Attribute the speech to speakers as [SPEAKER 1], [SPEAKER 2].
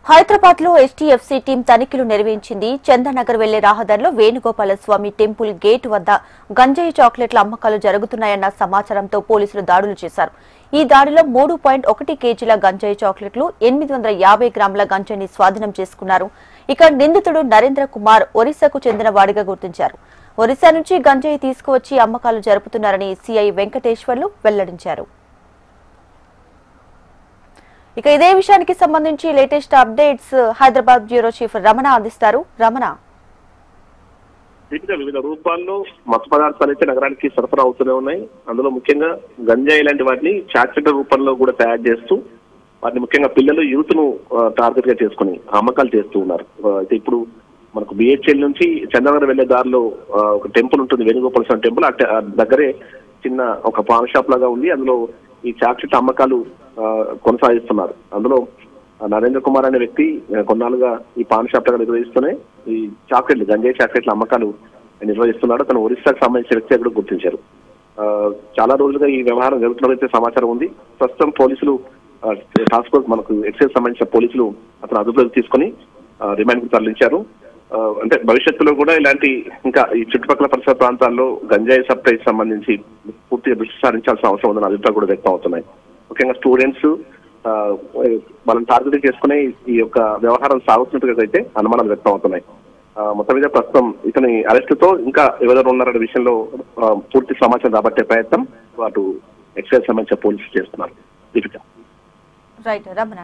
[SPEAKER 1] హైదరాబాద్ లో ఎస్టీఎఫ్సీ టీం తనిఖీలు నిర్వహించింది. చందానగర్ వెళ్లే రహదారిలో వేణుగోపాల స్వామి టెంపుల్ గేట్ వద్ద గంజాయి చాక్లెట్ల అమ్మకాలు జరుగుతున్నాయన్న సమాచారంతో పోలీసులు దాడులు చేశారు. ఈ దాడిలో 3.1 కేజీల గంజాయి చాక్లెట్లు, 850 గ్రాముల గంజాయిని స్వాధీనం చేసుకున్నారు. ఇక నిందితుడు నరేంద్ర కుమార్ ఒరిస్సాకు చెందిన వాడిగా గుర్తించారు. ఒరిస్సా నుంచి గంజాయి తీసుకువచ్చి అమ్మకాలు జరుపుతున్నారని సిఐ వెంకటేశ్వర్లు వెల్లడించారు. ఇక ఇదే విషయానికి సంబంధించి latest updates Hyderabad bureau chief Ramana అందిస్తారు. రమణ,
[SPEAKER 2] వివిధ రూపాల్లో మత్తు పదార్థాలు అయితే నగరానికి సరఫరా అవుతూనే ఉన్నాయి. అందులో ముఖ్యంగా గంజాయి లాంటి వాటిని చాక్లెట్ రూపంలో కూడా తయారు చేస్తూ వాటిని ముఖ్యంగా పిల్లలు యూత్ ను టార్గెట్ గా చేసుకుని అమ్మకాలు చేస్తూ ఉన్నారు. అయితే ఇప్పుడు మనకు బిహెచ్ఎల్ నుంచి చంద్రనగర్ వెళ్లే దారిలో ఒక టెంపుల్ ఉంటుంది, వేణుగోపాల స్వామి టెంపుల్. దగ్గరే చిన్న ఒక పాన్ షాప్ లాగా ఉంది. అందులో ఈ చాక్లెట్ అమ్మకాలు కొనసాగిస్తున్నారు. అందులో నరేంద్ర కుమార్ అనే వ్యక్తి కొన్నాళ్ళుగా ఈ పాన్ షాప్ లాగా నిర్వహిస్తూనే ఈ చాక్లెట్లు, గంజాయి చాక్లెట్ల అమ్మకాలు నిర్వహిస్తున్నాడు. తను ఒరిస్సాకు సంబంధించిన వ్యక్తి కూడా గుర్తించారు. చాలా రోజులుగా ఈ వ్యవహారం జరుగుతున్నట్లయితే సమాచారం ఉంది. ప్రస్తుతం పోలీసులు టాస్క్ ఫోర్స్ మనకు ఎక్సైజ్ సంబంధించిన పోలీసులు అతను అదుపులోకి తీసుకుని రిమాండ్ కు తరలించారు. అంటే భవిష్యత్తులో కూడా ఇలాంటి ఇంకా ఈ చుట్టుపక్కల పరిసర ప్రాంతాల్లో గంజాయి సప్లై సంబంధించి పూర్తిగా దృష్టి సారించాల్సిన అవసరం ఉందని అభిప్రాయాలు కూడా వ్యక్తం అవుతున్నాయి. ముఖ్యంగా స్టూడెంట్స్ మనం టార్గెట్ చేసుకునే ఈ యొక్క వ్యవహారం సాగుతున్నట్టుగా అయితే అనుమానాలు వ్యక్తం అవుతున్నాయి. మొత్తం మీద ప్రస్తుతం ఇతని అరెస్టుతో ఇంకా ఎవరెవరు ఉన్నారనే విషయంలో పూర్తి సమాచారం రాబట్టే ప్రయత్నం అటు ఎక్సైజ్ సంబంధించిన పోలీసులు చేస్తున్నారు. దీపిక.
[SPEAKER 1] రైట్ రమణ.